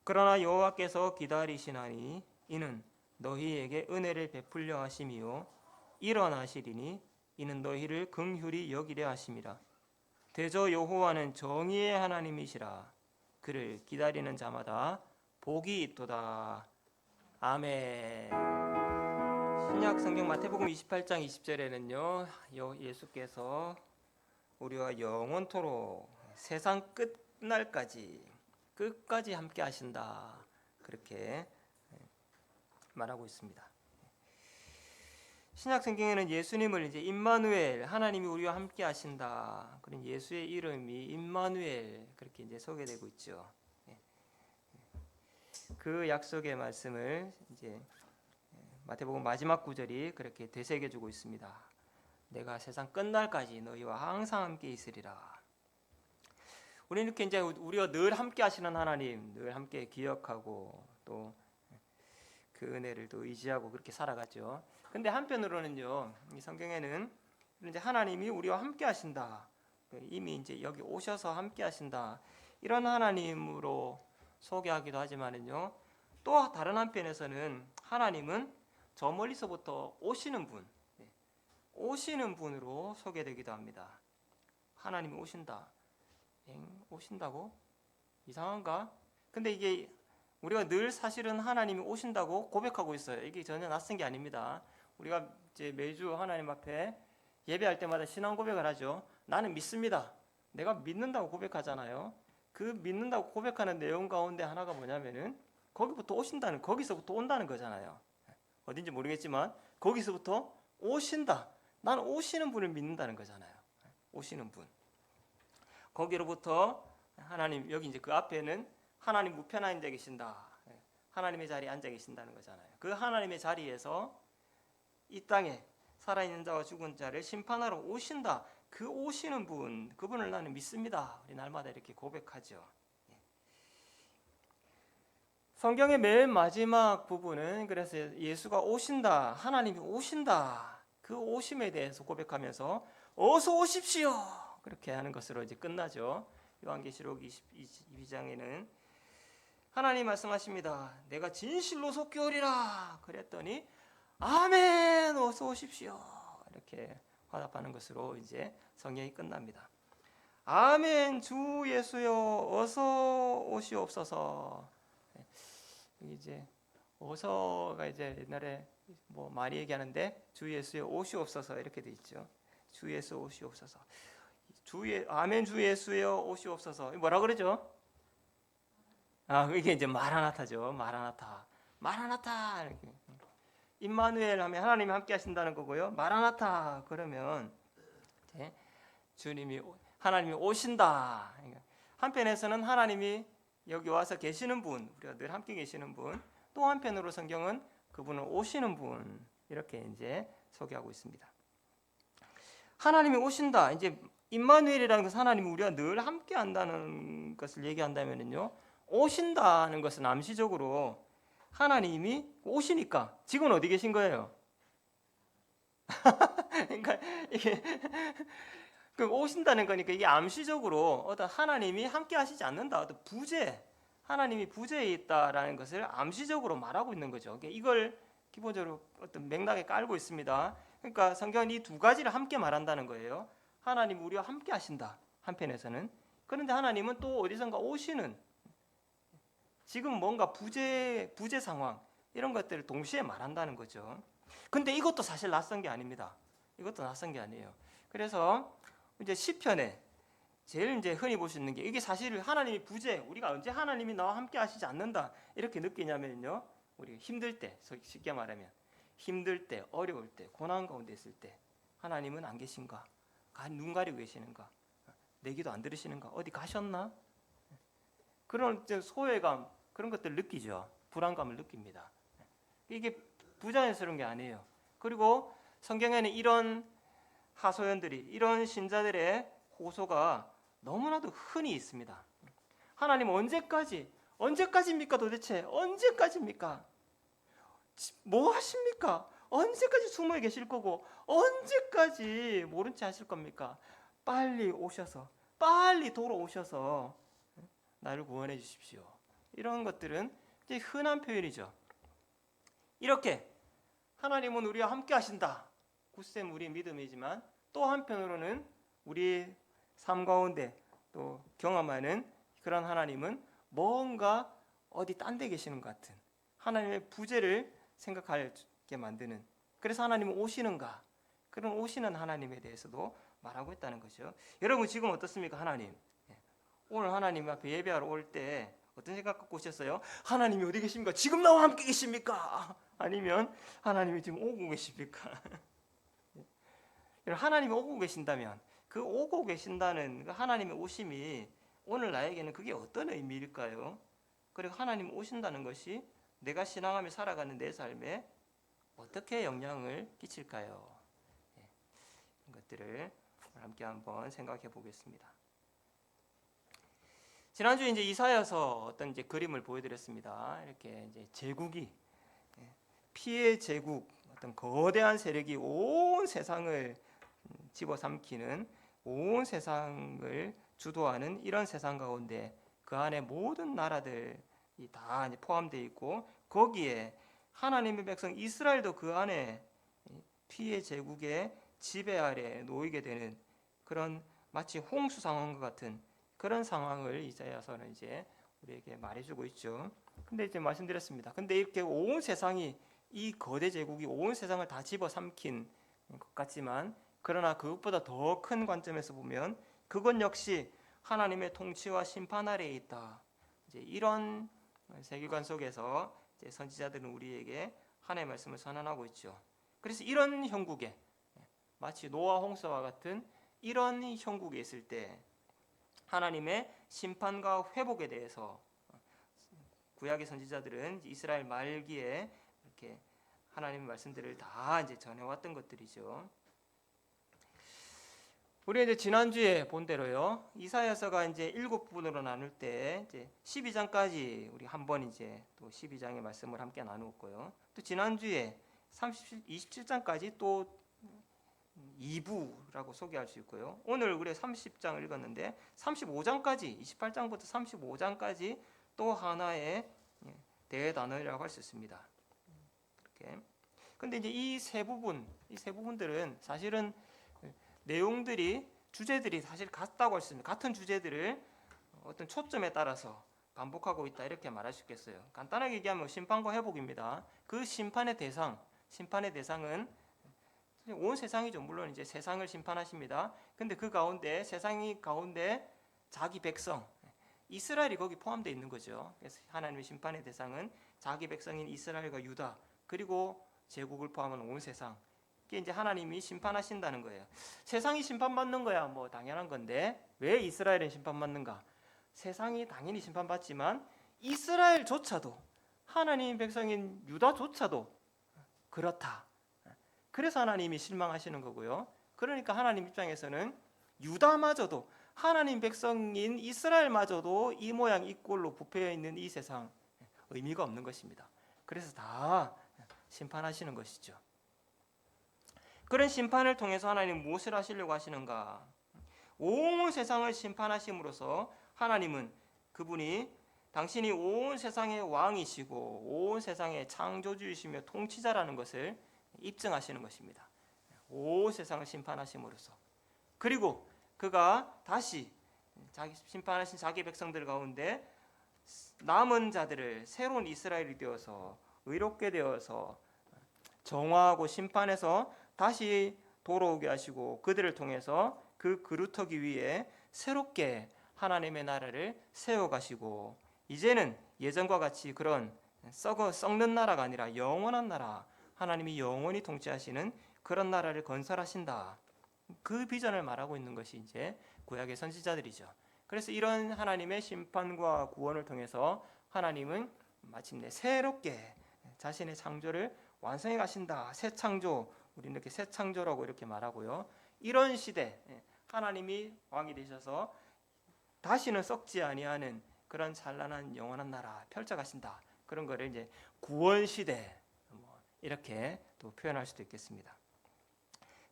그러나 여호와께서 기다리시나니 이는 너희에게 은혜를 베풀려 하심이요 일어나시리니 이는 너희를 긍휼히 여기려 하심이라. 대저 여호와는 정의의 하나님이시라. 그를 기다리는 자마다 복이 있도다. 아멘. 신약 성경 마태복음 28장 20절에는요 예수께서 우리와 영원토록 세상 끝까지 함께 하신다, 그렇게 말하고 있습니다. 신약 성경에는 예수님을 이제 임마누엘, 하나님이 우리와 함께 하신다, 그런 예수의 이름이 임마누엘, 그렇게 이제 소개되고 있죠. 그 약속의 말씀을 이제 마태복음 마지막 구절이 그렇게 되새겨주고 있습니다. 내가 세상 끝날까지 너희와 항상 함께 있으리라. 우리는 이렇게 이제 우리가 늘 함께 하시는 하나님, 늘 함께 기억하고 또 그 은혜를 또 의지하고 그렇게 살아가죠. 근데 한편으로는요, 이 성경에는 이제 하나님이 우리와 함께 하신다, 이미 이제 여기 오셔서 함께 하신다, 이런 하나님으로 소개하기도 하지만은요, 또 다른 한편에서는 하나님은 저 멀리서부터 오시는 분으로 소개되기도 합니다. 하나님이 오신다. 오신다고? 이상한가? 근데 이게 우리가 늘 사실은 하나님이 오신다고 고백하고 있어요. 이게 전혀 낯선 게 아닙니다. 우리가 이제 매주 하나님 앞에 예배할 때마다 신앙 고백을 하죠. 나는 믿습니다. 내가 믿는다고 고백하잖아요. 그 믿는다고 고백하는 내용 가운데 하나가 뭐냐면은 거기서부터 온다는 거잖아요. 어딘지 모르겠지만 거기서부터 오신다. 나는 오시는 분을 믿는다는 거잖아요. 오시는 분. 거기로부터 하나님, 여기 이제 그 앞에는 하나님 우편에 앉아 계신다. 하나님의 자리에 앉아 계신다는 거잖아요. 그 하나님의 자리에서 이 땅에 살아있는 자와 죽은 자를 심판하러 오신다. 그 오시는 분, 그분을 나는 믿습니다. 우리 날마다 이렇게 고백하죠. 성경의 맨 마지막 부분은 그래서 예수가 오신다, 하나님이 오신다, 그 오심에 대해서 고백하면서 어서 오십시오, 그렇게 하는 것으로 이제 끝나죠. 요한계시록 22장에는 하나님 말씀하십니다. 내가 진실로 속히 오리라 그랬더니 아멘, 어서 오십시오, 이렇게 화답하는 것으로 이제 성경이 끝납니다. 아멘, 주 예수여 어서 오시옵소서. 이제 어서가 이제 옛날에 뭐 많이 얘기하는데 주 예수여 오시옵소서 이렇게 돼 있죠. 주 예수 오시옵소서. 아멘, 주 예수여 오시옵소서. 뭐라 그러죠? 이게 이제 마라나타죠. 마라나타 이렇게. 임마누엘 하면 하나님이 함께 하신다는 거고요. 마라나타 그러면 하나님이 오신다. 한편에서는 하나님이 여기 와서 계시는 분, 우리가 늘 함께 계시는 분, 또 한편으로 성경은 그분은 오시는 분, 이렇게 이제 소개하고 있습니다. 하나님이 오신다. 이제 임마누엘이라는 것은 하나님이 우리와 늘 함께 한다는 것을 얘기한다면요, 오신다는 것은 암시적으로 하나님이 오시니까 지금 어디 계신 거예요? 그러니까 이게 오신다는 거니까 이게 암시적으로 어떤 하나님이 함께 하시지 않는다, 어떤 하나님이 부재에 있다라는 것을 암시적으로 말하고 있는 거죠. 이걸 기본적으로 어떤 맥락에 깔고 있습니다. 그러니까 성경은 이 두 가지를 함께 말한다는 거예요. 하나님 우리와 함께 하신다, 한편에서는. 그런데 하나님은 또 어디선가 오시는, 지금 뭔가 부재 상황, 이런 것들을 동시에 말한다는 거죠. 근데 이것도 사실 낯선 게 아닙니다. 이것도 낯선 게 아니에요. 그래서 이제 시편에 제일 이제 흔히 볼 수 있는 게, 이게 사실 하나님이 우리가 언제 하나님이 나와 함께 하시지 않는다 이렇게 느끼냐면요, 우리 힘들 때, 쉽게 말하면 힘들 때, 어려울 때, 고난 가운데 있을 때 하나님은 안 계신가? 눈 가리고 계시는가? 내 기도 안 들으시는가? 어디 가셨나? 그런 소외감, 그런 것들을 느끼죠. 불안감을 느낍니다. 이게 부자연스러운 게 아니에요. 그리고 성경에는 이런 하소연들이, 이런 신자들의 호소가 너무나도 흔히 있습니다. 하나님 언제까지입니까? 도대체 언제까지입니까? 뭐 하십니까? 언제까지 숨어 계실 거고 언제까지 모른 채 하실 겁니까? 빨리 돌아오셔서 나를 구원해 주십시오. 이런 것들은 이제 흔한 표현이죠. 이렇게 하나님은 우리와 함께 하신다. 굳셈 우리의 믿음이지만 또 한편으로는 우리 삶 가운데 또 경험하는 그런 하나님은 뭔가 어디 딴 데 계시는 것 같은 하나님의 부재를 생각하게 만드는, 그래서 하나님은 오시는가, 그런 오시는 하나님에 대해서도 말하고 있다는 거죠. 여러분 지금 어떻습니까? 하나님 오늘 하나님 앞에 예배하러 올 때 어떤 생각 갖고 오셨어요? 하나님이 어디 계십니까? 지금 나와 함께 계십니까? 아니면 하나님이 지금 오고 계십니까? 하나님이 오고 계신다면 그 오고 계신다는 그 하나님의 오심이 오늘 나에게는 그게 어떤 의미일까요? 그리고 하나님 오신다는 것이 내가 신앙하며 살아가는 내 삶에 어떻게 영향을 끼칠까요? 이런 것들을 함께 한번 생각해 보겠습니다. 지난주에 이제 이사야서 어떤 이제 그림을 보여드렸습니다. 이렇게 이제 제국이 피의 제국, 어떤 거대한 세력이 온 세상을 집어삼키는, 온 세상을 주도하는 이런 세상 가운데 그 안에 모든 나라들이 다 포함되어 있고 거기에 하나님의 백성 이스라엘도 그 안에 피의 제국의 지배 아래 놓이게 되는 그런 마치 홍수 상황과 같은 그런 상황을 이사야서는 이제 우리에게 말해주고 있죠. 근데 이제 말씀드렸습니다. 근데 이렇게 온 세상이, 이 거대 제국이 온 세상을 다 집어삼킨 것 같지만, 그러나 그것보다 더 큰 관점에서 보면 그것 역시 하나님의 통치와 심판 아래에 있다. 이제 이런 세계관 속에서 이제 선지자들은 우리에게 하나님의 말씀을 선언하고 있죠. 그래서 이런 형국에, 마치 노아 홍수와 같은 이런 형국에 있을 때 하나님의 심판과 회복에 대해서 구약의 선지자들은 이스라엘 말기에 이렇게 하나님의 말씀들을 다 이제 전해왔던 것들이죠. 우리 이제 지난주에 본 대로요, 이사야서가 이제 7부분으로 나눌 때 이제 12장까지 우리 한번 이제 또 12장의 말씀을 함께 나누었고요. 또 지난주에 27장까지 또 2부라고 소개할 수 있고요. 오늘 우리 30장을 읽었는데 35장까지, 28장부터 35장까지 또 하나의 대단어라고 할 수 있습니다. 이렇게. 근데 이제 이 세 부분들은 사실은 내용들이, 주제들이 사실 같다고 할 수 있습니다. 같은 주제들을 어떤 초점에 따라서 반복하고 있다, 이렇게 말할 수 있겠어요. 간단하게 얘기하면 심판과 회복입니다. 그 심판의 대상은 온 세상이죠. 물론 이제 세상을 심판하십니다. 근데 그 가운데, 세상이 가운데 자기 백성 이스라엘이 거기 포함되어 있는 거죠. 그래서 하나님의 심판의 대상은 자기 백성인 이스라엘과 유다, 그리고 제국을 포함한 온 세상. 이게 이제 하나님이 심판하신다는 거예요. 세상이 심판받는 거야 뭐 당연한 건데 왜 이스라엘은 심판받는가? 세상이 당연히 심판받지만 이스라엘조차도, 하나님의 백성인 유다조차도 그렇다. 그래서 하나님이 실망하시는 거고요. 그러니까 하나님 입장에서는 유다마저도, 하나님 백성인 이스라엘마저도 이 모양 이 꼴로 부패해 있는 이 세상 의미가 없는 것입니다. 그래서 다 심판하시는 것이죠. 그런 심판을 통해서 하나님 무엇을 하시려고 하시는가? 온 세상을 심판하심으로써 하나님은 그분이 당신이 온 세상의 왕이시고 온 세상의 창조주이시며 통치자라는 것을 입증하시는 것입니다. 온 세상을 심판하심으로써. 그리고 그가 다시 심판하신 자기 백성들 가운데 남은 자들을 새로운 이스라엘이 되어서 의롭게 되어서 정화하고 심판해서 다시 돌아오게 하시고 그들을 통해서 그 그루터기 위에 새롭게 하나님의 나라를 세워가시고, 이제는 예전과 같이 그런 썩는 나라가 아니라 영원한 나라, 하나님이 영원히 통치하시는 그런 나라를 건설하신다. 그 비전을 말하고 있는 것이 이제 구약의 선지자들이죠. 그래서 이런 하나님의 심판과 구원을 통해서 하나님은 마침내 새롭게 자신의 창조를 완성해 가신다. 새 창조, 우리는 이렇게 새 창조라고 이렇게 말하고요. 이런 시대, 하나님이 왕이 되셔서 다시는 썩지 아니하는 그런 찬란한 영원한 나라 펼쳐가신다. 그런 거를 이제 구원 시대 이렇게 또 표현할 수도 있겠습니다.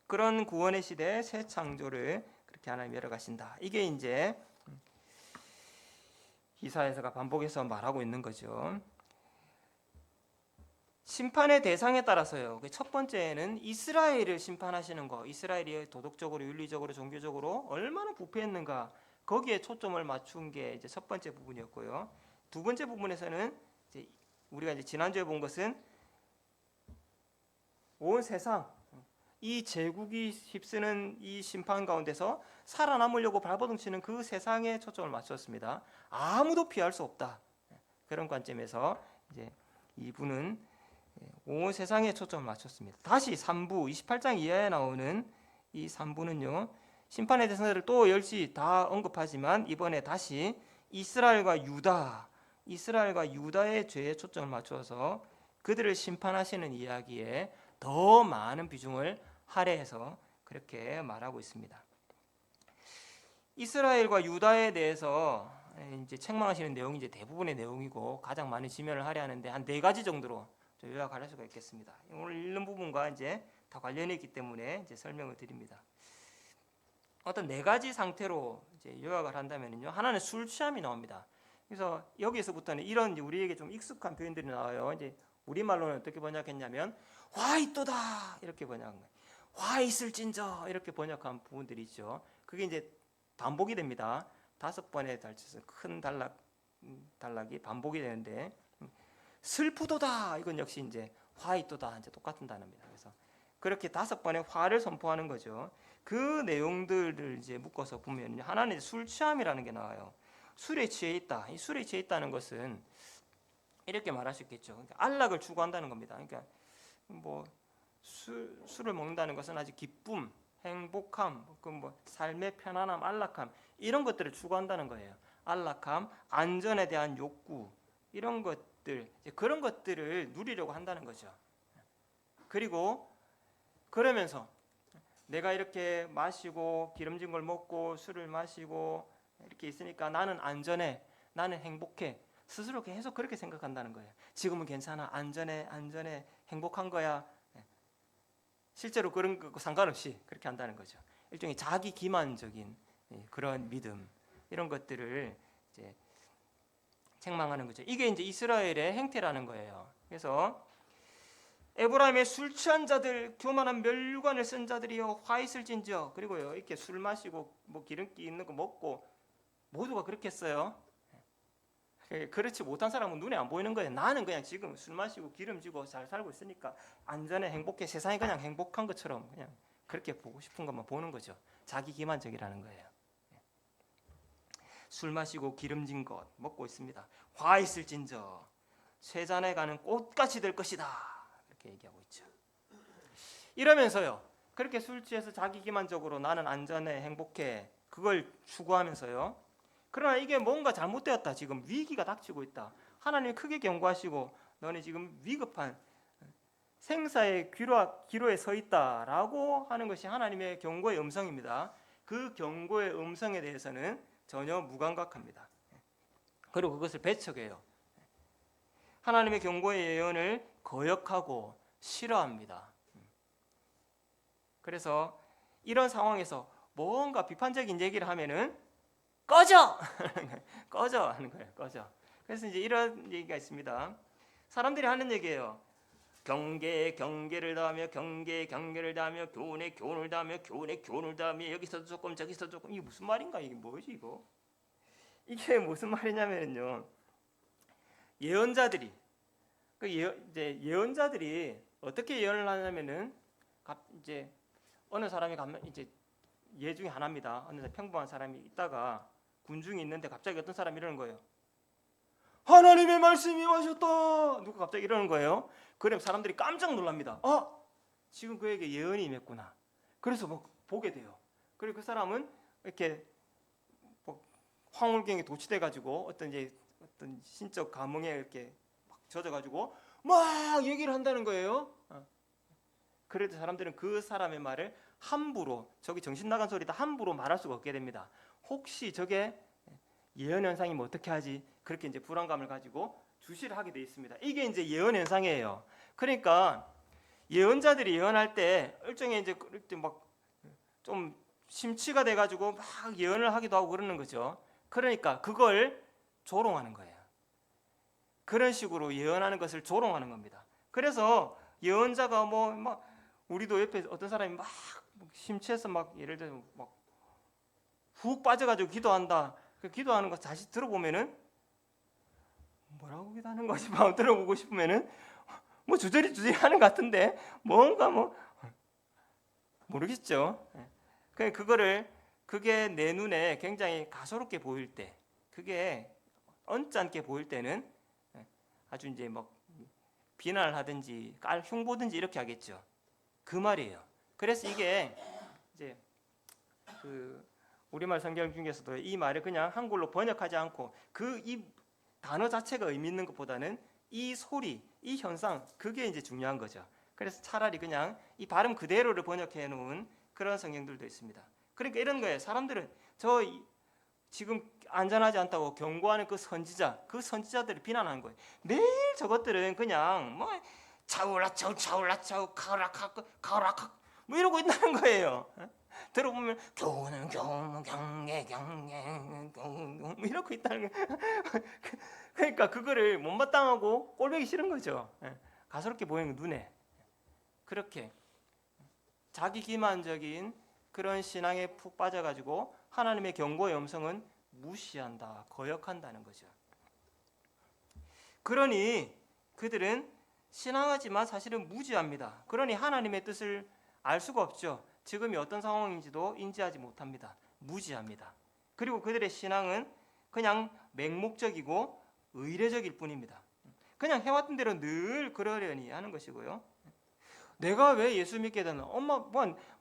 그런 구원의 시대, 새 창조를 그렇게 하나님 열어가신다. 이게 이제 이사야서가 반복해서 말하고 있는 거죠. 심판의 대상에 따라서요. 첫 번째는 이스라엘을 심판하시는 거, 이스라엘이 도덕적으로, 윤리적으로, 종교적으로 얼마나 부패했는가, 거기에 초점을 맞춘 게 이제 첫 번째 부분이었고요. 두 번째 부분에서는 이제 우리가 이제 지난주에 본 것은 온 세상, 이 제국이 휩쓰는 이 심판 가운데서 살아남으려고 발버둥치는 그 세상에 초점을 맞췄습니다. 아무도 피할 수 없다. 그런 관점에서 이제 이분은 온 세상에 초점을 맞췄습니다. 다시 3부 28장 이하에 나오는 이 3부는요. 심판의 대상들을 또 열시 다 언급하지만 이번에 다시 이스라엘과 유다의 죄에 초점을 맞춰서 그들을 심판하시는 이야기에 더 많은 비중을 할애해서 그렇게 말하고 있습니다. 이스라엘과 유다에 대해서 이제 책망하시는 내용이 이제 대부분의 내용이고 가장 많은 지면을 할애하는데 한 4가지 정도로 요약할 수가 있겠습니다. 오늘 읽는 부분과 이제 다 관련이 있기 때문에 이제 설명을 드립니다. 어떤 4가지 상태로 이제 요약을 한다면요. 하나는 술 취함이 나옵니다. 그래서 여기에서부터는 이런 우리에게 좀 익숙한 표현들이 나와요. 이제 우리말로는 어떻게 번역했냐면 화 있도다 이렇게 번역한 거예요. 화 있을진저 이렇게 번역한 부분들이 있죠. 그게 이제 반복이 됩니다. 5번에 달쳐서 큰 단락이 반복이 되는데 슬프도다 이건 역시 이제 화 있도다 이제 똑같은 단어입니다. 그래서 그렇게 5번의 화를 선포하는 거죠. 그 내용들을 이제 묶어서 보면 하나는 이제 술 취함이라는 게 나와요. 술에 취해 있다. 이 술에 취해 있다는 것은 이렇게 말할 수 있겠죠. 그러니까 안락을 추구한다는 겁니다. 그러니까 뭐 술을 먹는다는 것은 아주 기쁨, 행복함, 삶의 편안함, 안락함 이런 것들을 추구한다는 거예요. 안락함, 안전에 대한 욕구 이런 것들 그런 것들을 누리려고 한다는 거죠. 그리고 그러면서 내가 이렇게 마시고 기름진 걸 먹고 술을 마시고 이렇게 있으니까 나는 안전해, 나는 행복해. 스스로 계속 그렇게 생각한다는 거예요. 지금은 괜찮아, 안전해, 행복한 거야. 실제로 그런 거 상관없이 그렇게 한다는 거죠. 일종의 자기 기만적인 그런 믿음 이런 것들을 이제 책망하는 거죠. 이게 이제 이스라엘의 행태라는 거예요. 그래서 에브라임의 술 취한 자들, 교만한 멸관을 쓴 자들이여 화 있을진저. 그리고요 이렇게 술 마시고 뭐 기름기 있는 거 먹고 모두가 그렇게 했어요. 그렇지 못한 사람은 눈에 안 보이는 거예요. 나는 그냥 지금 술 마시고 기름지고 잘 살고 있으니까 안전해, 행복해, 세상이 그냥 행복한 것처럼 그냥 그렇게 보고 싶은 것만 보는 거죠. 자기 기만적이라는 거예요. 술 마시고 기름진 것 먹고 있습니다. 화 있을진저 쇠잔에 가는 꽃같이 될 것이다. 이렇게 얘기하고 있죠. 이러면서요 그렇게 술 취해서 자기 기만적으로 나는 안전해, 행복해 그걸 추구하면서요 그러나 이게 뭔가 잘못되었다. 지금 위기가 닥치고 있다. 하나님이 크게 경고하시고 너는 지금 위급한 생사의 기로에 서 있다라고 하는 것이 하나님의 경고의 음성입니다. 그 경고의 음성에 대해서는 전혀 무감각합니다. 그리고 그것을 배척해요. 하나님의 경고의 예언을 거역하고 싫어합니다. 그래서 이런 상황에서 뭔가 비판적인 얘기를 하면은 꺼져! 꺼져 하는 거예요. 꺼져. 그래서 이제 이런 얘기가 있습니다. 사람들이 하는 얘기예요. 경계에 경계를 더하며 경계에 경계를 더하며 교훈에 교훈을 더하며 교훈에 교훈을 더하며 여기서도 조금 저기서도 조금. 이게 무슨 말인가? 이게 뭐지 이거? 이게 무슨 말이냐면요. 예언자들이 이제 예언자들이 어떻게 예언을 하냐면은 이제 어느 사람이 가면 이제 예 중에 하나입니다. 어느 평범한 사람이 있다가 군중이 있는데 갑자기 어떤 사람이 이러는 거예요. 하나님의 말씀이 임하셨다. 누가 갑자기 이러는 거예요. 그럼 사람들이 깜짝 놀랍니다. 지금 그에게 예언이 임했구나. 그래서 뭐 보게 돼요. 그리고 그 사람은 이렇게 뭐 황홀경에 도취돼 가지고 어떤 신적 감흥에 이렇게 막 젖어 가지고 막 얘기를 한다는 거예요. 그래도 사람들은 그 사람의 말을 함부로 저기 정신 나간 소리다 함부로 말할 수가 없게 됩니다. 혹시 저게 예언 현상이면 어떻게 하지? 그렇게 이제 불안감을 가지고 주시를 하게 돼 있습니다. 이게 이제 예언 현상이에요. 그러니까 예언자들이 예언할 때 일종의 이제 막 좀 심취가 돼 가지고 막 예언을 하기도 하고 그러는 거죠. 그러니까 그걸 조롱하는 거예요. 그런 식으로 예언하는 것을 조롱하는 겁니다. 그래서 예언자가 막 우리도 옆에 어떤 사람이 막 심취해서 막 예를 들어 막 훅 빠져가지고 기도한다. 그 기도하는 거 다시 들어보면은 뭐라고 기도하는 거지? 막 들어보고 싶으면은 뭐 주저리 하는 것 같은데 뭔가 모르겠죠. 그게 내 눈에 굉장히 가소롭게 보일 때, 그게 언짢게 보일 때는 아주 이제 막 비난을 하든지 흉보든지 이렇게 하겠죠. 그 말이에요. 그래서 이게 이제 그 우리말 성경 중에서도 이 말을 그냥 한글로 번역하지 않고 이 단어 자체가 의미 있는 것보다는 이 소리, 이 현상, 그게 이제 중요한 거죠. 그래서 차라리 그냥 이 발음 그대로를 번역해 놓은 그런 성경들도 있습니다. 그러니까 이런 거예요. 사람들은 지금 안전하지 않다고 경고하는 그 선지자들을 비난하는 거예요. 매일 저것들은 그냥 뭐 차올라차오 가오락하고 뭐 이러고 있다는 거예요. 들어보면 교훈은 경계 뭐 이러고 있다는 거예요. 그러니까 그거를 못마땅하고 꼴보기 싫은 거죠. 가소롭게 보이는 눈에. 그렇게 자기 기만적인 그런 신앙에 푹 빠져가지고 하나님의 경고의 음성은 무시한다, 거역한다는 거죠. 그러니 그들은 신앙하지만 사실은 무지합니다. 그러니 하나님의 뜻을 알 수가 없죠. 지금이 어떤 상황인지도 인지하지 못합니다. 무지합니다. 그리고 그들의 신앙은 그냥 맹목적이고 의례적일 뿐입니다. 그냥 해왔던 대로 늘 그러려니 하는 것이고요. 내가 왜 예수 믿게 되나? 엄마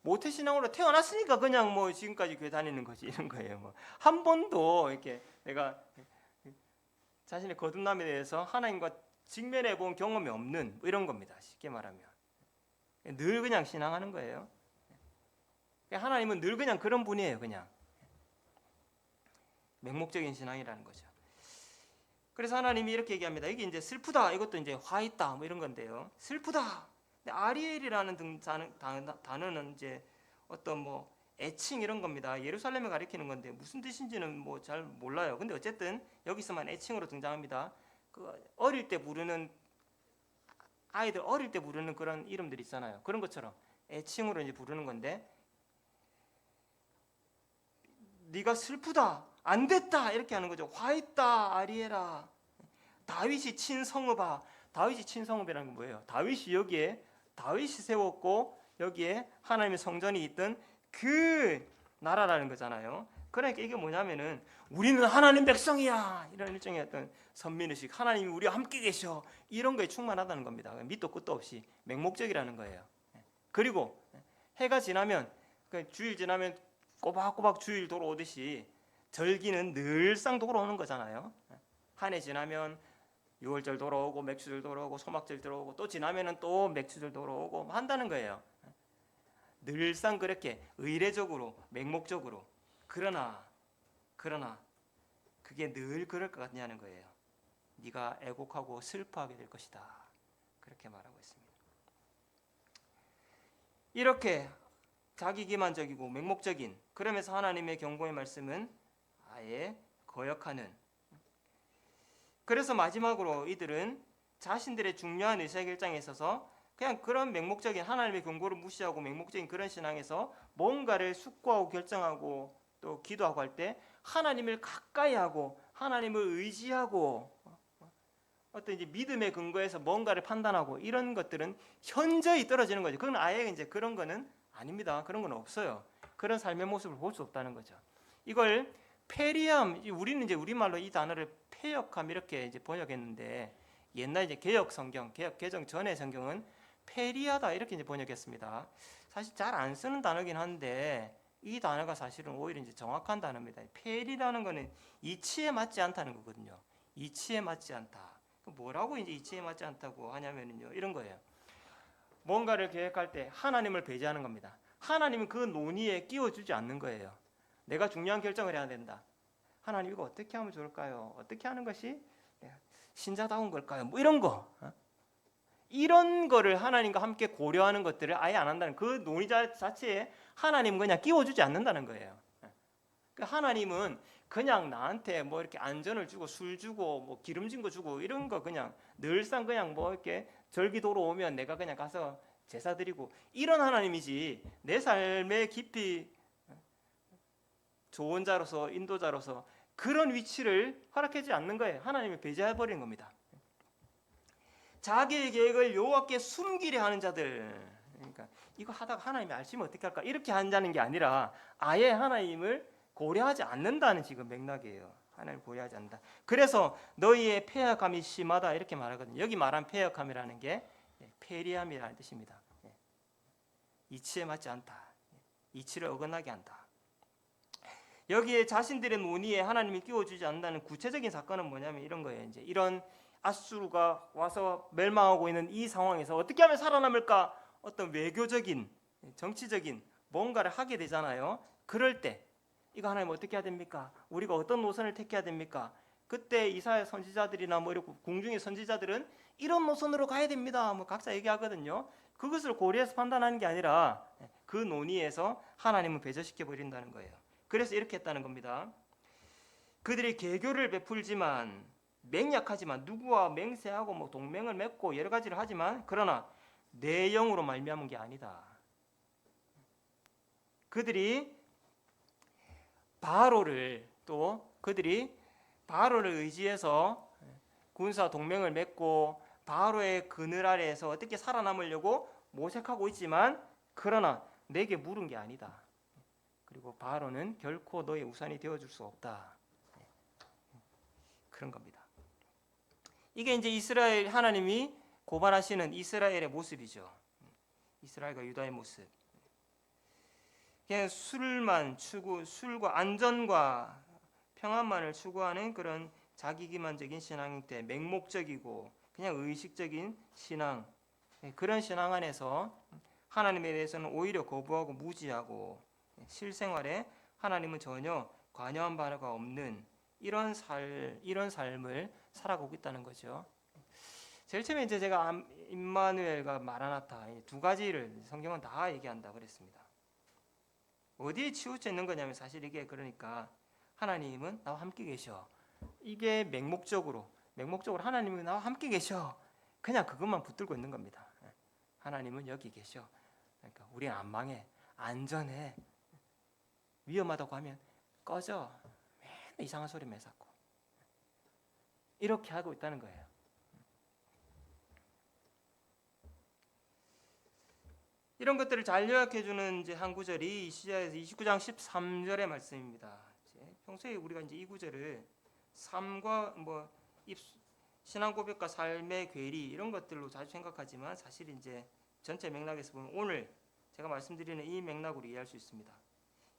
모태 신앙으로 태어났으니까 그냥 지금까지 교회 다니는 거지 이런 거예요. 한 번도 이렇게 내가 자신의 거듭남에 대해서 하나님과 직면해 본 경험이 없는 이런 겁니다. 쉽게 말하면 늘 그냥 신앙하는 거예요. 하나님은 늘 그냥 그런 분이에요. 그냥 맹목적인 신앙이라는 거죠. 그래서 하나님이 이렇게 얘기합니다. 이게 이제 슬프다, 이것도 이제 화 있다 이런 건데요. 슬프다. 아리엘이라는 단어는 이제 어떤 애칭 이런 겁니다. 예루살렘을 가리키는 건데 무슨 뜻인지는 잘 몰라요. 근데 어쨌든 여기서만 애칭으로 등장합니다. 그 어릴 때 부르는 아이들 어릴 때 부르는 그런 이름들 있잖아요. 그런 것처럼 애칭으로 이제 부르는 건데, 네가 슬프다, 안 됐다 이렇게 하는 거죠. 화 있다 아리엘아. 다윗이 친 성읍아. 다윗이 친 성읍이라는 건 뭐예요? 다윗이 세웠고 여기에 하나님의 성전이 있던 그 나라라는 거잖아요. 그러니까 이게 뭐냐면은 우리는 하나님 백성이야 이런 일종의 어떤 선민의식, 하나님이 우리와 함께 계셔 이런 거에 충만하다는 겁니다. 밑도 끝도 없이 맹목적이라는 거예요. 그리고 해가 지나면 주일 지나면 꼬박꼬박 주일 돌아오듯이 절기는 늘상 돌아오는 거잖아요. 한 해 지나면 6월절 돌아오고 맥주절 돌아오고 소막절 돌아오고 또 지나면은 또 맥주절 돌아오고 한다는 거예요. 늘상 그렇게 의례적으로 맹목적으로. 그러나 그게 늘 그럴 것 같냐는 거예요. 네가 애곡하고 슬퍼하게 될 것이다. 그렇게 말하고 있습니다. 이렇게 자기 기만적이고 맹목적인, 그러면서 하나님의 경고의 말씀은 아예 거역하는. 그래서 마지막으로 이들은 자신들의 중요한 의사결정에 있어서 그냥 그런 맹목적인 하나님의 경고를 무시하고 맹목적인 그런 신앙에서 뭔가를 숙고하고 결정하고 또 기도하고 할 때 하나님을 가까이 하고 하나님을 의지하고 어떤 이제 믿음의 근거에서 뭔가를 판단하고 이런 것들은 현저히 떨어지는 거죠. 그건 아예 이제 그런 거는 아닙니다. 그런 건 없어요. 그런 삶의 모습을 볼 수 없다는 거죠. 이걸 폐리함, 우리는 이제 우리말로 이 단어를 폐역함 이렇게 이제 번역했는데, 옛날 이제 개혁 성경, 개정 전의 성경은 폐리하다 이렇게 이제 번역했습니다. 사실 잘 안 쓰는 단어긴 한데 이 단어가 사실은 오히려 이제 정확한 단어입니다. 폐리라는 거는 이치에 맞지 않다는 거거든요. 이치에 맞지 않다. 뭐라고 이제 이치에 맞지 않다고 하냐면요, 이런 거예요. 뭔가를 계획할 때 하나님을 배제하는 겁니다. 하나님은 그 논의에 끼워주지 않는 거예요. 내가 중요한 결정을 해야 된다. 하나님 이거 어떻게 하면 좋을까요? 어떻게 하는 것이 신자다운 걸까요? 이런 거. 이런 거를 하나님과 함께 고려하는 것들을 아예 안 한다는, 그 논의 자체에 하나님은 그냥 끼워주지 않는다는 거예요. 하나님은 그냥 나한테 뭐 이렇게 안전을 주고 술 주고 뭐 기름진 거 주고 이런 거 그냥 늘상 그냥 뭐 이렇게 절기도로 오면 내가 그냥 가서 제사 드리고 이런 하나님이지, 내 삶에 깊이 조언자로서 인도자로서 그런 위치를 허락하지 않는 거예요. 하나님이 배제해 버리는 겁니다. 자기의 계획을 여호와께 숨기려 하는 자들, 그러니까 이거 하다가 하나님이 알시면 어떻게 할까 이렇게 한다는 게 아니라 아예 하나님을 고려하지 않는다는 지금 맥락이에요. 하나님을 고려하지 않는다. 그래서 너희의 패역함이 심하다 이렇게 말하거든요. 여기 말한 패역함이라는 게 패리함이라는 뜻입니다. 이치에 맞지 않다, 이치를 어긋나게 한다. 여기에 자신들의 논의에 하나님이 끼워주지 않는다는 구체적인 사건은 뭐냐면 이런 거예요. 이제 이런 아수르가 와서 멸망하고 있는 이 상황에서 어떻게 하면 살아남을까? 어떤 외교적인, 정치적인 뭔가를 하게 되잖아요. 그럴 때 이거 하나님 어떻게 해야 됩니까? 우리가 어떤 노선을 택해야 됩니까? 그때 이사야 선지자들이나 뭐 이렇게 궁중의 선지자들은 이런 노선으로 가야 됩니다. 뭐 각자 얘기하거든요. 그것을 고려해서 판단하는 게 아니라 그 논의에서 하나님은 배제시켜 버린다는 거예요. 그래서 이렇게 했다는 겁니다. 그들이 계교를 베풀지만 맹약하지만 누구와 맹세하고 뭐 동맹을 맺고 여러 가지를 하지만 그러나 내 영으로 말미암은 게 아니다. 그들이 바로를 의지해서 군사 동맹을 맺고 바로의 그늘 아래에서 어떻게 살아남으려고 모색하고 있지만 그러나 내게 물은 게 아니다. 그리고 바로는 결코 너의 우산이 되어줄 수 없다. 그런 겁니다. 이게 이제 이스라엘 하나님이 고발하시는 이스라엘의 모습이죠. 이스라엘과 유다의 모습. 그냥 술과 안전과 평안만을 추구하는 그런 자기기만적인 신앙 형태, 맹목적이고 그냥 의식적인 신앙, 그런 신앙 안에서 하나님에 대해서는 오히려 거부하고 무지하고 실생활에 하나님은 전혀 관여한 바가 없는 이런 삶을 살아가고 있다는 거죠. 제일 처음에 이제 제가 임마누엘과 마라나타 두 가지를 성경은 다 얘기한다 그랬습니다. 어디에 치우쳐 있는 거냐면 사실 이게 그러니까 하나님은 나와 함께 계셔. 이게 맹목적으로 하나님은 나와 함께 계셔. 그냥 그것만 붙들고 있는 겁니다. 하나님은 여기 계셔. 그러니까 우리는 안 망해, 안전해. 위험하다고 하면 꺼져. 맨날 이상한 소리만 자꾸. 이렇게 하고 있다는 거예요. 이런 것들을 잘 요약해주는 이제 한 구절이 이시야에서 29장 13절의 말씀입니다. 평소에 우리가 이제 이 구절을 삶과 뭐 신앙 고백과 삶의 괴리 이런 것들로 자주 생각하지만 사실 이제 전체 맥락에서 보면 오늘 제가 말씀드리는 이 맥락으로 이해할 수 있습니다.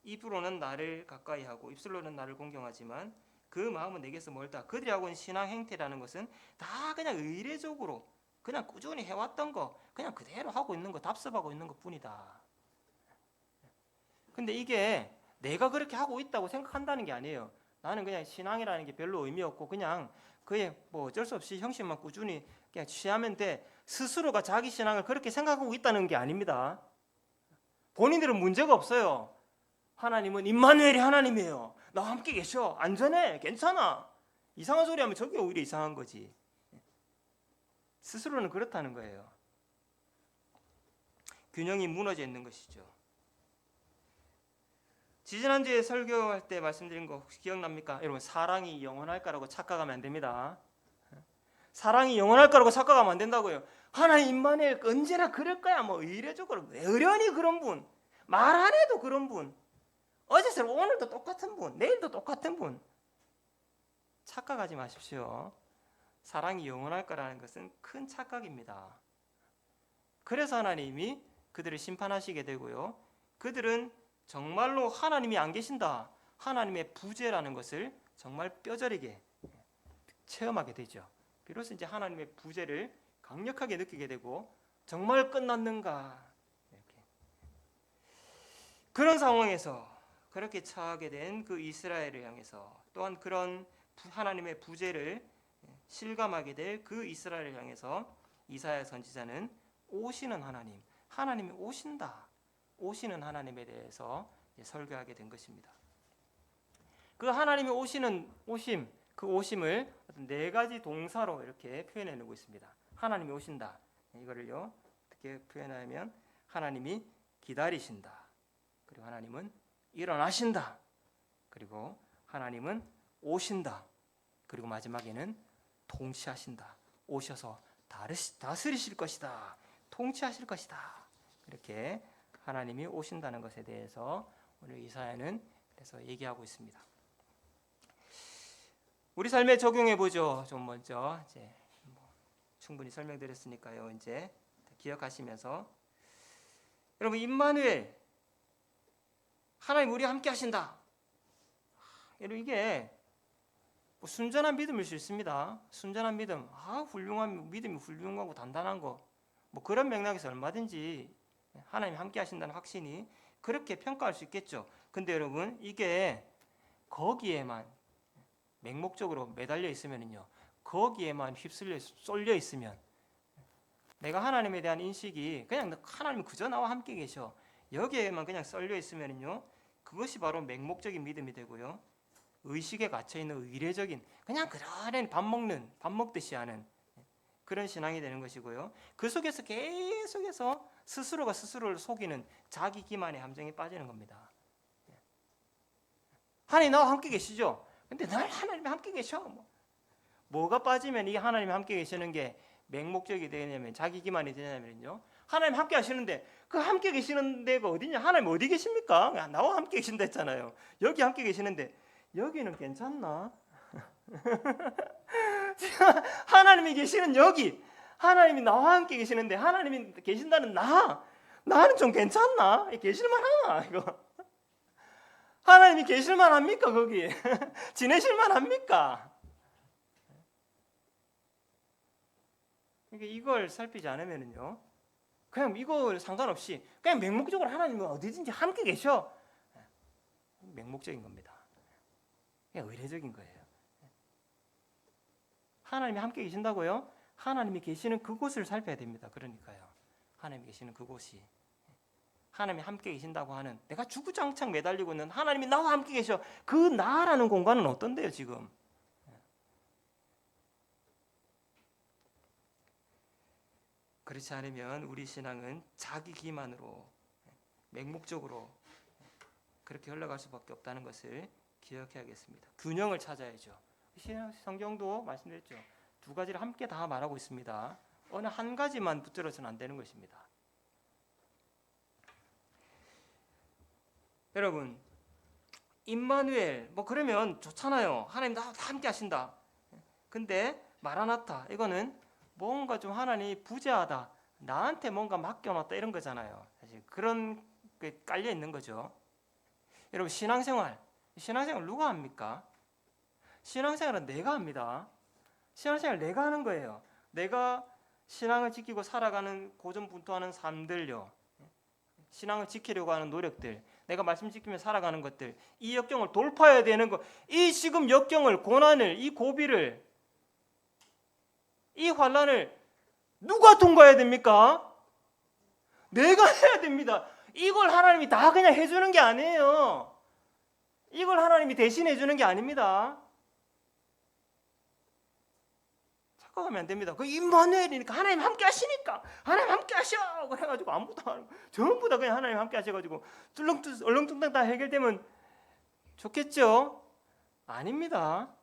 입으로는 나를 가까이하고 입술로는 나를 공경하지만 그 마음은 내게서 멀다. 그들이 하고 있는 신앙 행태라는 것은 다 그냥 의례적으로 그냥 꾸준히 해왔던 거 그냥 그대로 하고 있는 거, 답습하고 있는 것뿐이다. 근데 이게 내가 그렇게 하고 있다고 생각한다는 게 아니에요. 나는 그냥 신앙이라는 게 별로 의미 없고 그냥 그에 뭐 어쩔 수 없이 형식만 꾸준히 그냥 취하면 돼. 스스로가 자기 신앙을 그렇게 생각하고 있다는 게 아닙니다. 본인들은 문제가 없어요. 하나님은 임마누엘이 하나님이에요. 나와 함께 계셔. 안전해. 괜찮아. 이상한 소리 하면 저게 오히려 이상한 거지. 스스로는 그렇다는 거예요. 균형이 무너져 있는 것이죠. 지지난주에 설교할 때 말씀드린 거 혹시 기억납니까? 여러분, 사랑이 영원할까라고 착각하면 안 됩니다. 사랑이 영원할까라고 착각하면 안 된다고요. 하나님 임마누엘 언제나 그럴 거야. 뭐 이례적으로 의련히 그런 분, 말 안 해도 그런 분, 어제처럼 오늘도 똑같은 분, 내일도 똑같은 분. 착각하지 마십시오. 사랑이 영원할 거라는 것은 큰 착각입니다. 그래서 하나님이 그들을 심판하시게 되고요. 그들은 정말로 하나님이 안 계신다, 하나님의 부재라는 것을 정말 뼈저리게 체험하게 되죠. 비로소 이제 하나님의 부재를 강력하게 느끼게 되고 정말 끝났는가 이렇게. 그런 상황에서 그렇게 처하게 된 그 이스라엘을 향해서 또한 그런 하나님의 부재를 실감하게 될 그 이스라엘을 향해서 이사야 선지자는 오시는 하나님, 하나님이 오신다, 오시는 하나님에 대해서 설교하게 된 것입니다. 그 하나님이 오시는 오심, 그 오심을 어떤 네 가지 동사로 이렇게 표현해 놓고 있습니다. 하나님이 오신다. 이거를요 어떻게 표현하면 하나님이 기다리신다. 그리고 하나님은 일어나신다. 그리고 하나님은 오신다. 그리고 마지막에는 통치하신다. 오셔서 다스리실 것이다. 통치하실 것이다. 이렇게 하나님이 오신다는 것에 대해서 오늘 이사야는 그래서 얘기하고 있습니다. 우리 삶에 적용해 보죠. 좀 먼저 이제 충분히 설명드렸으니까요. 이제 기억하시면서 여러분 임마누엘 하나님 우리와 함께 하신다. 여러분 이게 순전한 믿음일 수 있습니다. 순전한 믿음, 훌륭한 믿음이 훌륭하고 단단한 거, 그런 맥락에서 얼마든지 하나님 함께 하신다는 확신이 그렇게 평가할 수 있겠죠. 근데 여러분 이게 거기에만 맹목적으로 매달려 있으면요, 거기에만 휩쓸려 쏠려 있으면 내가 하나님에 대한 인식이 그냥 하나님 그저 나와 함께 계셔 여기에만 그냥 쏠려 있으면요, 그것이 바로 맹목적인 믿음이 되고요, 의식에 갇혀 있는 의례적인 그냥 그러려니 밥 먹듯이 하는 그런 신앙이 되는 것이고요. 그 속에서 계속해서 스스로가 스스로를 속이는 자기 기만의 함정에 빠지는 겁니다. 하나님 나와 함께 계시죠? 근데 늘 하나님이 함께 계셔. 뭐가 빠지면 이 하나님이 함께 계시는 게 맹목적이 되냐면 자기 기만이 되냐면요, 하나님 함께 하시는데 그 함께 계시는 데가 어디냐? 하나님 어디 계십니까? 나와 함께 계신다 했잖아요. 여기 함께 계시는데 여기는 괜찮나? 하나님이 계시는 여기, 하나님이 나와 함께 계시는데 하나님이 계신다는 나는 좀 괜찮나? 계실만하나 이거? 하나님이 계실만합니까 거기? 지내실만합니까? 이걸 살피지 않으면요, 그냥 이걸 상관없이 그냥 맹목적으로 하나님은 어디든지 함께 계셔. 맹목적인 겁니다. 그냥 의례적인 거예요. 하나님이 함께 계신다고요? 하나님이 계시는 그곳을 살펴야 됩니다. 그러니까요, 하나님이 계시는 그곳이, 하나님이 함께 계신다고 하는, 내가 주구장창 매달리고 있는 하나님이 나와 함께 계셔, 그 나라는 공간은 어떤데요 지금? 그렇지 않으면 우리 신앙은 자기 기만으로 맹목적으로 그렇게 흘러갈 수밖에 없다는 것을 기억해야겠습니다. 균형을 찾아야죠. 성경도 말씀드렸죠. 두 가지를 함께 다 말하고 있습니다. 어느 한 가지만 붙들어서는 안 되는 것입니다. 여러분, 임마누엘 그러면 좋잖아요. 하나님 다 함께 하신다. 근데 마라나타 이거는 뭔가 좀 하나님이 부재하다, 나한테 뭔가 맡겨놨다 이런 거잖아요. 사실 그런 게 깔려 있는 거죠. 여러분 신앙생활 누가 합니까? 신앙생활은 내가 합니다. 신앙생활 내가 하는 거예요. 내가 신앙을 지키고 살아가는 고전분투하는 삶들요, 신앙을 지키려고 하는 노력들, 내가 말씀 지키며 살아가는 것들, 이 역경을 돌파해야 되는 것, 이 지금 역경을, 고난을, 이 고비를, 이 환난을 누가 통과해야 됩니까? 내가 해야 됩니다. 이걸 하나님이 다 그냥 해주는 게 아니에요. 이걸 하나님이 대신 해주는 게 아닙니다. 착각하면 안 됩니다. 그 임마누엘이니까 하나님 함께 하시니까 하나님 함께 하셔 그래가지고 아무것도 안 하고 전부 다 그냥 하나님 함께 하셔가지고 얼렁뚱땅 다 해결되면 좋겠죠? 아닙니다.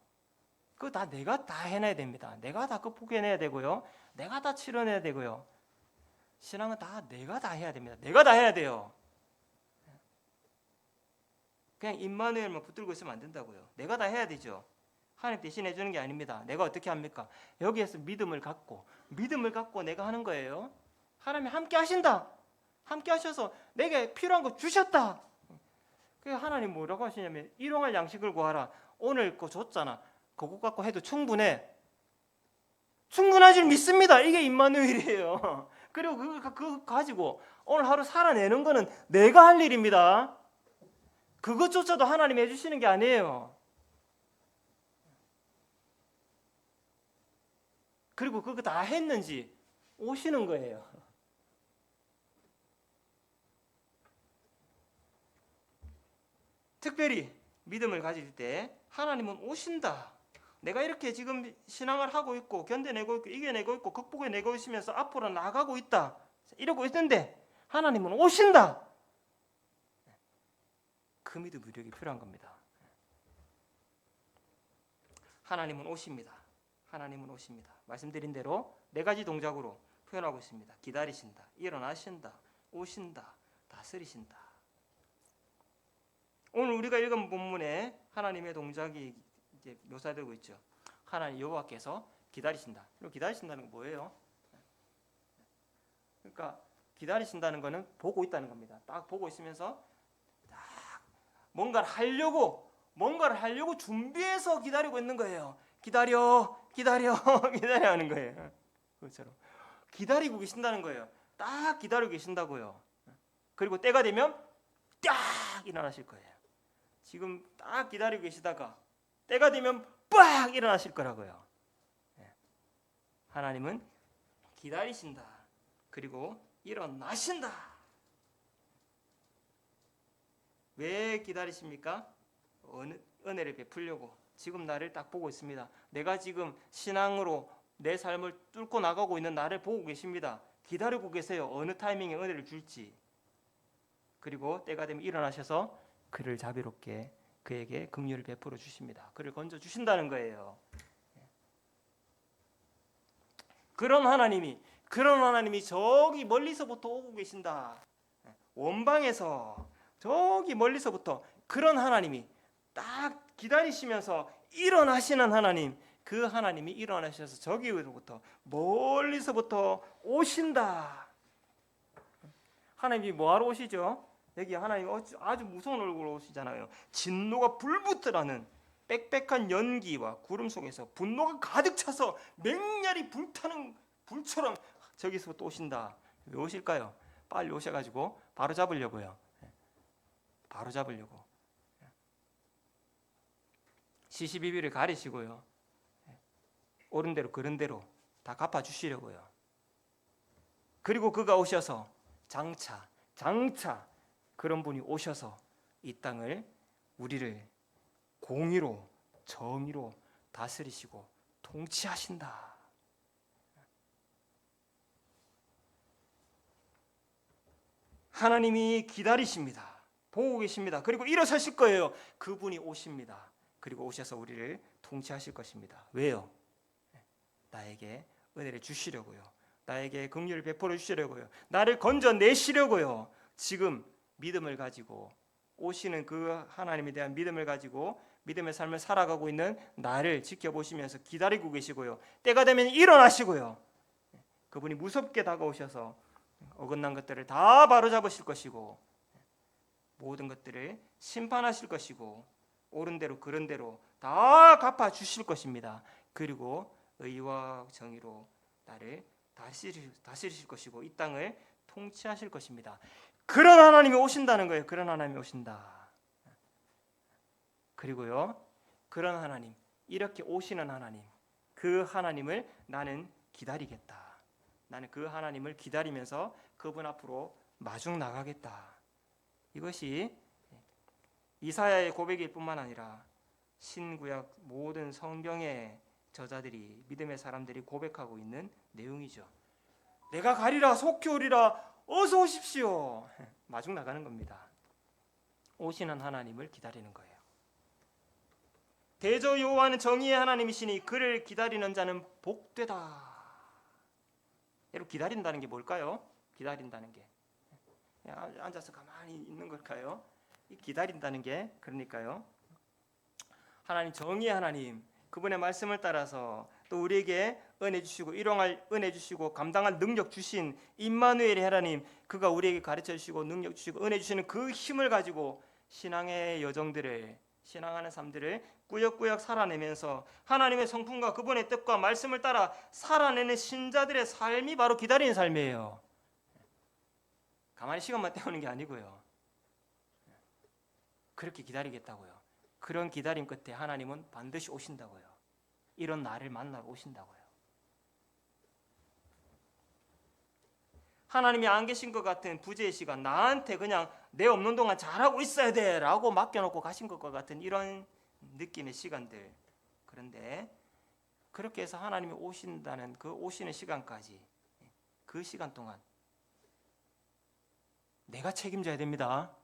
그거 다 내가 다 해내야 됩니다. 내가 다 극복해내야 되고요, 내가 다 치러내야 되고요. 신앙은 다 내가 다 해야 됩니다. 내가 다 해야 돼요. 그냥 임마누엘만 붙들고 있으면 안 된다고요. 내가 다 해야 되죠. 하나님 대신 해주는 게 아닙니다. 내가 어떻게 합니까? 여기에서 믿음을 갖고 내가 하는 거예요. 하나님이 함께 하신다. 함께 하셔서 내게 필요한 거 주셨다. 그래서 하나님 뭐라고 하시냐면 일용할 양식을 구하라. 오늘 거 줬잖아. 그거 갖고 해도 충분해. 충분한 줄 믿습니다. 이게 임마누엘이에요. 그리고 그거 가지고 오늘 하루 살아내는 거는 내가 할 일입니다. 그것조차도 하나님이 해주시는 게 아니에요. 그리고 그거 다 했는지 오시는 거예요. 특별히 믿음을 가질 때 하나님은 오신다. 내가 이렇게 지금 신앙을 하고 있고 견뎌내고 있고 이겨내고 있고 극복해내고 있으면서 앞으로 나가고 있다. 이러고 있는데 하나님은 오신다. 그 믿음 위력이 필요한 겁니다. 하나님은 오십니다. 하나님은 오십니다. 말씀드린 대로 네 가지 동작으로 표현하고 있습니다. 기다리신다, 일어나신다, 오신다, 다스리신다. 오늘 우리가 읽은 본문에 하나님의 동작이 이제 묘사되고 있죠. 하나님 여호와께서 기다리신다. 그리고 기다리신다는 건 뭐예요? 그러니까 기다리신다는 것은 보고 있다는 겁니다. 딱 보고 있으면서 딱 뭔가를 하려고 준비해서 기다리고 있는 거예요. 기다려 기다려 하는 거예요. 그것처럼 기다리고 계신다는 거예요. 딱 기다리고 계신다고요. 그리고 때가 되면 딱 일어나실 거예요. 지금 딱 기다리고 계시다가 때가 되면 빡 일어나실 거라고요. 하나님은 기다리신다. 그리고 일어나신다. 왜 기다리십니까? 은혜를 베풀려고. 지금 나를 딱 보고 있습니다. 내가 지금 신앙으로 내 삶을 뚫고 나가고 있는 나를 보고 계십니다. 기다리고 계세요. 어느 타이밍에 은혜를 줄지. 그리고 때가 되면 일어나셔서 그를 자비롭게 그에게 긍휼을 베풀어 주십니다. 그를 건져 주신다는 거예요. 그런 하나님이 저기 멀리서부터 오고 계신다. 원방에서 저기 멀리서부터 그런 하나님이 딱 기다리시면서 일어나시는 하나님, 그 하나님이 일어나셔서 저기로부터 멀리서부터 오신다. 하나님이 뭐하러 오시죠? 여기 하나님 아주 무서운 얼굴로 오시잖아요. 진노가 불붙으라는 빽빽한 연기와 구름 속에서 분노가 가득 차서 맹렬히 불타는 불처럼 저기서부터 오신다. 왜 오실까요? 빨리 오셔가지고 바로 잡으려고요. 바로 잡으려고. 시시비비를 가리시고요. 옳은 대로 그른 대로 다 갚아주시려고요. 그리고 그가 오셔서 장차 그런 분이 오셔서 이 땅을 우리를 공의로 정의로 다스리시고 통치하신다. 하나님이 기다리십니다. 보고 계십니다. 그리고 일어서실 거예요. 그분이 오십니다. 그리고 오셔서 우리를 통치하실 것입니다. 왜요? 나에게 은혜를 주시려고요. 나에게 긍휼을 베풀어 주시려고요. 나를 건져내시려고요. 지금 믿음을 가지고 오시는 그 하나님에 대한 믿음을 가지고 믿음의 삶을 살아가고 있는 나를 지켜보시면서 기다리고 계시고요. 때가 되면 일어나시고요. 그분이 무섭게 다가오셔서 어긋난 것들을 다 바로잡으실 것이고 모든 것들을 심판하실 것이고 옳은 대로 그른 대로 다 갚아주실 것입니다. 그리고 의와 정의로 나를 다스리실 것이고 이 땅을 통치하실 것입니다. 그런 하나님이 오신다는 거예요. 그런 하나님이 오신다. 그리고요, 그런 하나님, 이렇게 오시는 하나님, 그 하나님을 나는 기다리겠다. 나는 그 하나님을 기다리면서 그분 앞으로 마중 나가겠다. 이것이 이사야의 고백일 뿐만 아니라 신구약 모든 성경의 저자들이 믿음의 사람들이 고백하고 있는 내용이죠. 내가 가리라 속히 오리라 어서 오십시오. 마중 나가는 겁니다. 오시는 하나님을 기다리는 거예요. 대저 여호와는 정의의 하나님이시니 그를 기다리는 자는 복되다. 여러분 기다린다는 게 뭘까요? 기다린다는 게 앉아서 가만히 있는 걸까요? 이 기다린다는 게 그러니까요. 하나님 정의의 하나님 그분의 말씀을 따라서 또 우리에게 은혜 주시고 일용할 은혜 주시고 감당할 능력 주신 임마누엘의 하나님 그가 우리에게 가르쳐 주시고 능력 주시고 은혜 주시는 그 힘을 가지고 신앙의 여정들을 신앙하는 삶들을 꾸역꾸역 살아내면서 하나님의 성품과 그분의 뜻과 말씀을 따라 살아내는 신자들의 삶이 바로 기다리는 삶이에요. 가만히 시간만 때우는 게 아니고요. 그렇게 기다리겠다고요. 그런 기다림 끝에 하나님은 반드시 오신다고요. 이런 나를 만나러 오신다고요. 하나님이 안 계신 것 같은 부재의 시간, 나한테 그냥 내 없는 동안 잘하고 있어야 돼 라고 맡겨놓고 가신 것과 같은 이런 느낌의 시간들. 그런데 그렇게 해서 하나님이 오신다는 그 오시는 시간까지, 그 시간 동안 내가 책임져야 됩니다.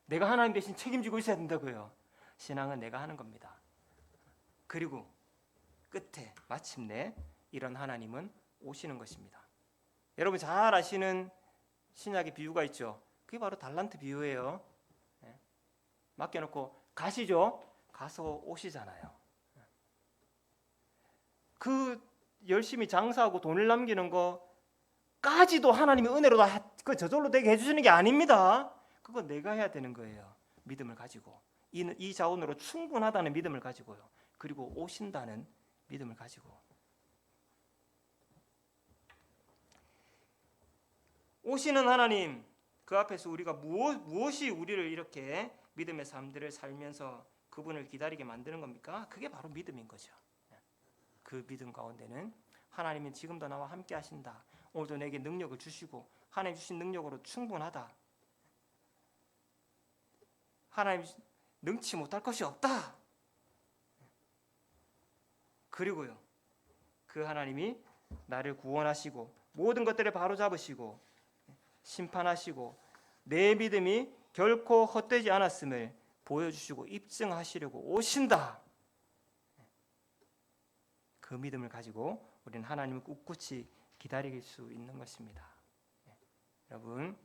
내가 하나님 대신 책임지고 있어야 된다고요. 신앙은 내가 하는 겁니다. 그리고 끝에 마침내 이런 하나님은 오시는 것입니다. 여러분 잘 아시는 신약의 비유가 있죠. 그게 바로 달란트 비유예요. 맡겨놓고 가시죠. 가서 오시잖아요. 그 열심히 장사하고 돈을 남기는 거까지도 하나님이 은혜로 다 저절로 되게 해주시는 게 아닙니다. 그건 내가 해야 되는 거예요. 믿음을 가지고 이 자원으로 충분하다는 믿음을 가지고요. 그리고 오신다는 믿음을 가지고. 오시는 하나님, 그 앞에서 우리가 무엇이 우리를 이렇게 믿음의 삶들을 살면서 그분을 기다리게 만드는 겁니까? 그게 바로 믿음인 거죠. 그 믿음 가운데는 하나님은 지금도 나와 함께 하신다. 오늘도 내게 능력을 주시고 하나님 주신 능력으로 충분하다. 하나님 능치 못할 것이 없다. 그리고요, 그 하나님이 나를 구원하시고 모든 것들을 바로잡으시고 심판하시고 내 믿음이 결코 헛되지 않았음을 보여주시고 입증하시려고 오신다. 그 믿음을 가지고 우리는 하나님을 꿋꿋이 기다릴 수 있는 것입니다. 여러분,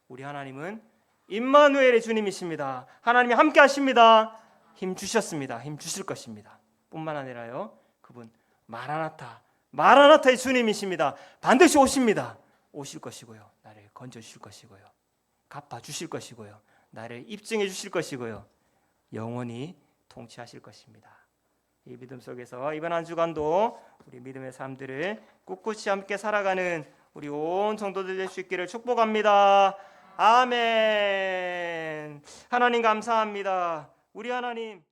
우리 하나님은 임마누엘의 주님이십니다. 하나님이 함께 하십니다. 힘 주셨습니다. 힘 주실 것입니다. 뿐만 아니라요, 그분 마라나타의 주님이십니다. 반드시 오십니다. 오실 것이고요, 나를 건져 주실 것이고요, 갚아 주실 것이고요, 나를 입증해 주실 것이고요, 영원히 통치하실 것입니다. 이 믿음 속에서 이번 한 주간도 우리 믿음의 삶들을 꿋꿋이 함께 살아가는 우리 온 성도들 될 수 있기를 축복합니다. 아멘. 하나님 감사합니다. 우리 하나님